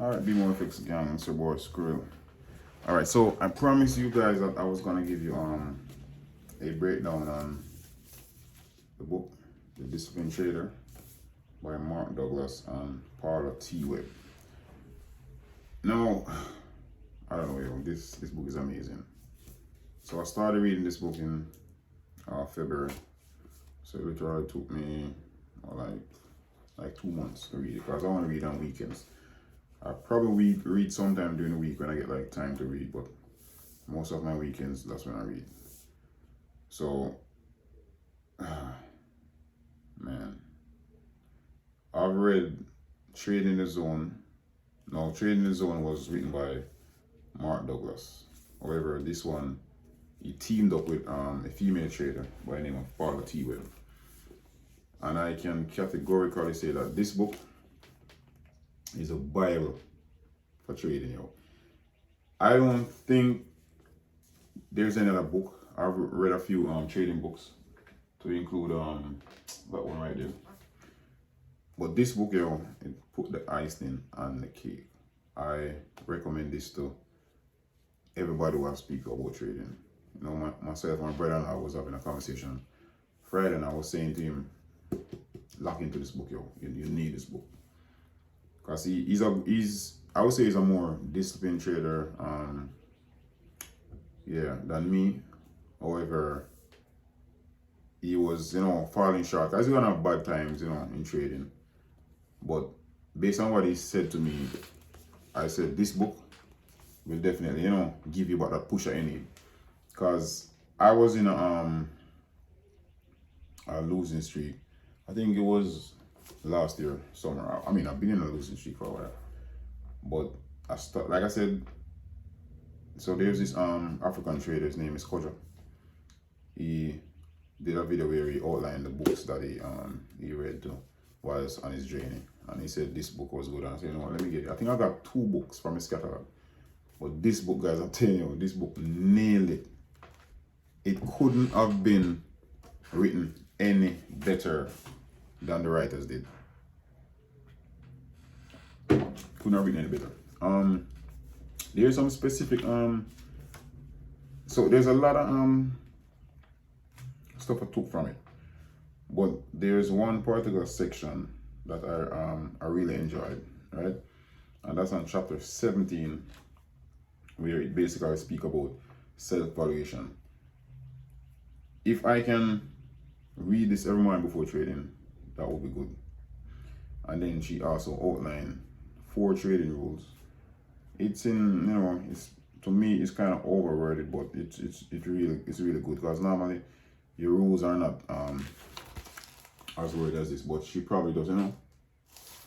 Alright, Be More Fix Gang, it's your boy Skrill. Alright, so I promised you guys that I was gonna give you a breakdown on the book, The Disciplined Trader by Mark Douglas and Paula T. Webb. Now, I don't know, this book is amazing. So I started reading this book in February. So it literally took me like 2 months to read it because I want to read on weekends. I probably read sometime during the week when I get like time to read, but most of my weekends that's when I read. So, man, I've read Trading the Zone. No, Trading the Zone was written by Mark Douglas. However, this one he teamed up with a female trader by the name of Paula T. Webb. And I can categorically say that this book is a Bible for trading. I don't think there's any other book. I've read a few trading books to include that one right there. But this book, it put the icing on the cake. I recommend this to everybody who I speak about trading. Myself, my brother and I was having a conversation Friday, and I was saying to him, lock into this book, You need this book. Because I would say he's a more disciplined trader, than me. However, he was, falling short. Because he's gonna have bad times, in trading. But based on what he said to me, I said this book will definitely, give you about that push that you need. Because I was in a losing streak. I think it was last year, summer. I've been in a losing streak for a while. But like I said, so there's this African trader, his name is Kojo. He did a video where he outlined the books that he read whilst on his journey. And he said this book was good. And I said, let me get it. I think I got 2 books from his catalog. But this book, guys, I'm telling you, this book nailed it. It couldn't have been written any better than the writers did. Couldn't have written any better. There's some specific so there's a lot of stuff I took from it. But there's one particular section that I really enjoyed, right? And that's on chapter 17, where it basically speaks about self-valuation. If I can read this every morning before trading, that would be good. And then she also outlined 4 trading rules. It's in, it's, to me, it's kind of overworded, but it's really good because normally your rules are not as worded as this, but she probably does,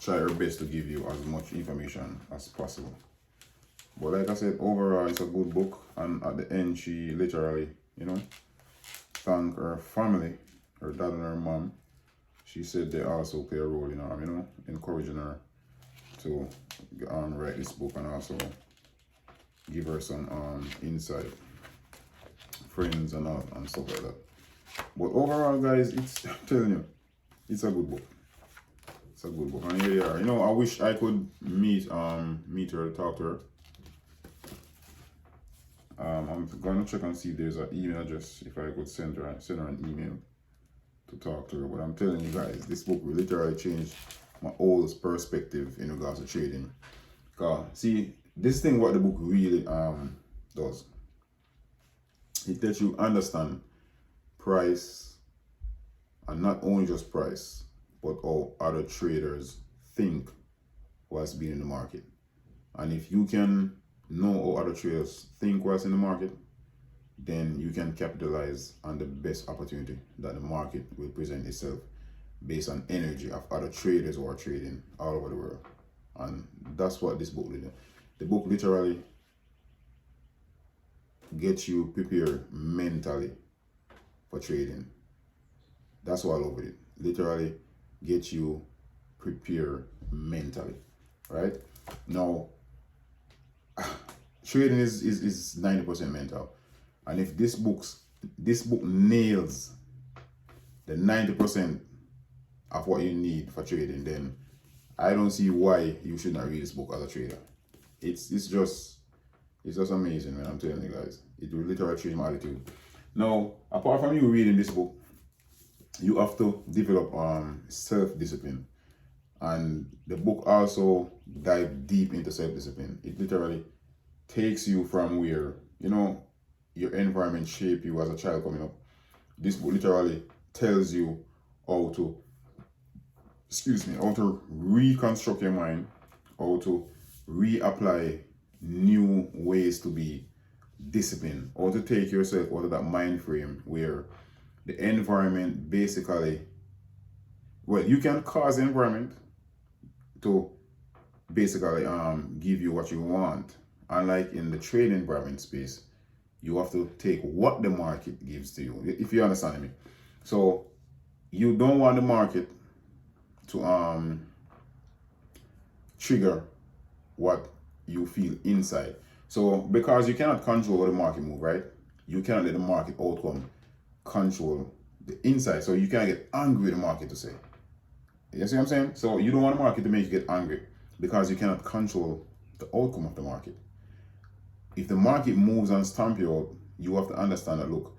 try her best to give you as much information as possible. But like I said, overall, it's a good book, and at the end, she literally, thank her family, her dad and her mom. She said they also play a role in her, encouraging her to write this book and also give her some insight, friends and all and stuff like that. But overall, guys, I'm telling you, it's a good book. It's a good book. And here they are. I wish I could meet her, talk to her. I'm gonna check and see if there's an email address, if I could send her an email to talk to her. But I'm telling you guys, this book will literally change my whole perspective in regards to trading. See, this thing what the book really does. It lets you understand price, and not only just price, but how other traders think what's being in the market. And if you can know how other traders think what's in the market, then you can capitalize on the best opportunity that the market will present itself based on energy of other traders who are trading all over the world. And that's what this book did. The book literally gets you prepared mentally for trading. That's what I love with it. Literally get you prepared mentally, right? Now, trading is 90% mental. And if this book nails the 90% of what you need for trading, then I don't see why you should not read this book as a trader. It's just amazing, man. I'm telling you guys, it will literally change my attitude. Now, apart from you reading this book, you have to develop self-discipline, and the book also dive deep into self-discipline. It literally takes you from where your environment shaped you as a child coming up. This book literally tells you how to reconstruct your mind, how to reapply new ways to be disciplined, or to take yourself out of that mind frame where the environment basically, well, you can cause the environment to basically give you what you want. Unlike in the trade environment space, you have to take what the market gives to you, if you understand me. So you don't want the market to trigger what you feel inside. So because you cannot control the market move, right? You cannot let the market outcome control the inside. So you can't get angry with the market to say. You see what I'm saying? So you don't want the market to make you get angry because you cannot control the outcome of the market. If the market moves and stamp you out, you have to understand that, look,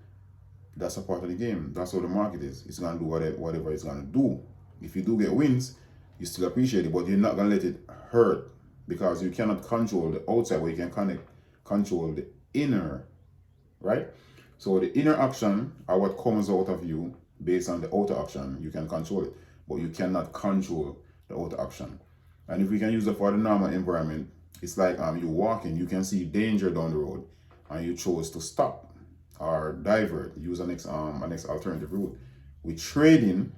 that's a part of the game. That's how the market is. It's going to do whatever it's going to do. If you do get wins, you still appreciate it, but you're not going to let it hurt because you cannot control the outside, but you can control the inner, right? So the inner action are what comes out of you based on the outer action. You can control it, but you cannot control the outer action. And if we can use it for the normal environment, it's like you're walking, you can see danger down the road, and you chose to stop or divert, use an next alternative route. With trading,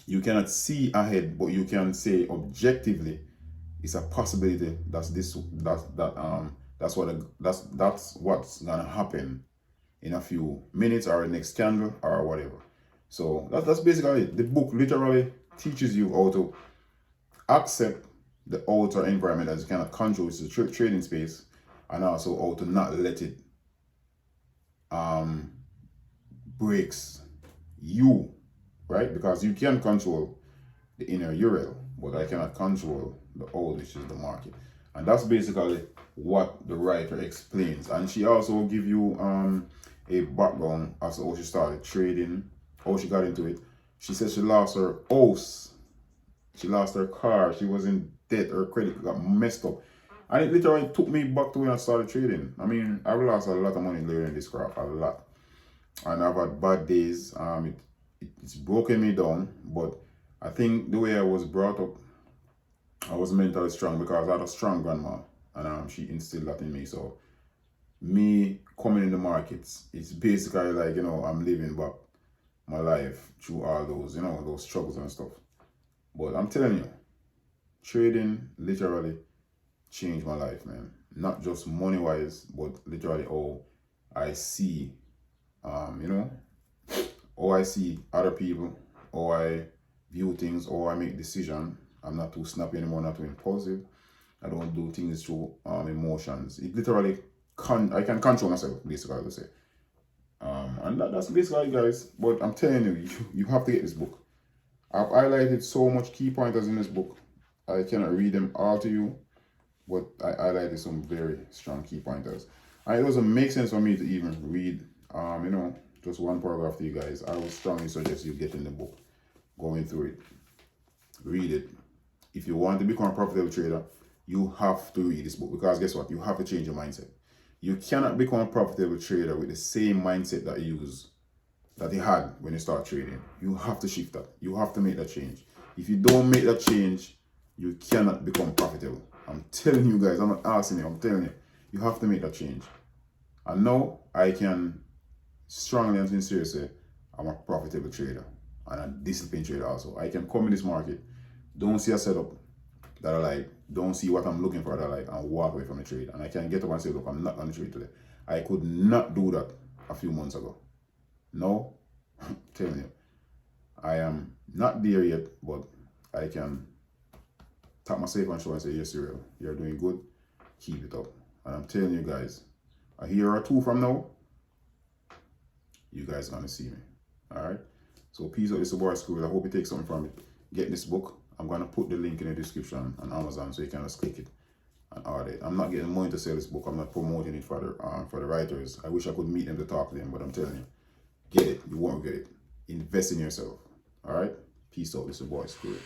you cannot see ahead, but you can say objectively, it's a possibility that's what's gonna happen in a few minutes or the next candle or whatever. So that's basically it. The book literally teaches you how to accept the outer environment as you cannot control, which is the trading space, and also how to not let it breaks you, right? Because you can control the inner URL, but I cannot control the old, which is the market. And that's basically what the writer explains. And she also give you a background as to how she started trading, how she got into it. She said she lost her house, she lost her car, she was in debt, her credit got messed up. And it literally took me back to when I started trading. I mean, I've lost a lot of money learning this craft, a lot. And I've had bad days. It's broken me down, but I think the way I was brought up, I was mentally strong because I had a strong grandma, and she instilled that in me. So me coming in the markets, it's basically like, I'm living back my life through all those, those struggles and stuff. But I'm telling you, trading literally changed my life, man. Not just money wise, but literally how I see, how I see other people, how I view things, how I make decisions. I'm not too snappy anymore, not too impulsive. I don't do things through emotions. It literally I can control myself, basically, I would say. And that's basically, guys. But I'm telling you, you have to get this book. I've highlighted so much key pointers in this book. I cannot read them all to you, but I highlighted some very strong key pointers. And it doesn't make sense for me to even read, just one paragraph to you guys. I would strongly suggest you getting the book, going through it, read it. If you want to become a profitable trader, you have to read this book, because guess what? You have to change your mindset. You cannot become a profitable trader with the same mindset that you had when you start trading. You have to shift that. You have to make that change. If you don't make that change, you cannot become profitable. I'm telling you guys, I'm not asking you, I'm telling you, you have to make that change. And now I can strongly and sincerely say I'm a profitable trader and a disciplined trader also. I can come in this market, don't see a setup that I like, don't see what I'm looking for that I like, and walk away from the trade. And I can get up and say, look, I'm not going to trade today. I could not do that a few months ago. No, I'm telling you, I am not there yet, but I can tap myself on the shoulder and say, yes, Cyril, you're doing good. Keep it up. And I'm telling you guys, a year or two from now, you guys are going to see me. All right? So peace out. It's the boy School. I hope you take something from it. Get this book. I'm gonna put the link in the description on Amazon, so you can just click it and order it. I'm not getting money to sell this book. I'm not promoting it for the writers. I wish I could meet them to talk to them, but I'm telling you, get it. You won't get it. Invest in yourself. All right. Peace out. This is your boy Spirit.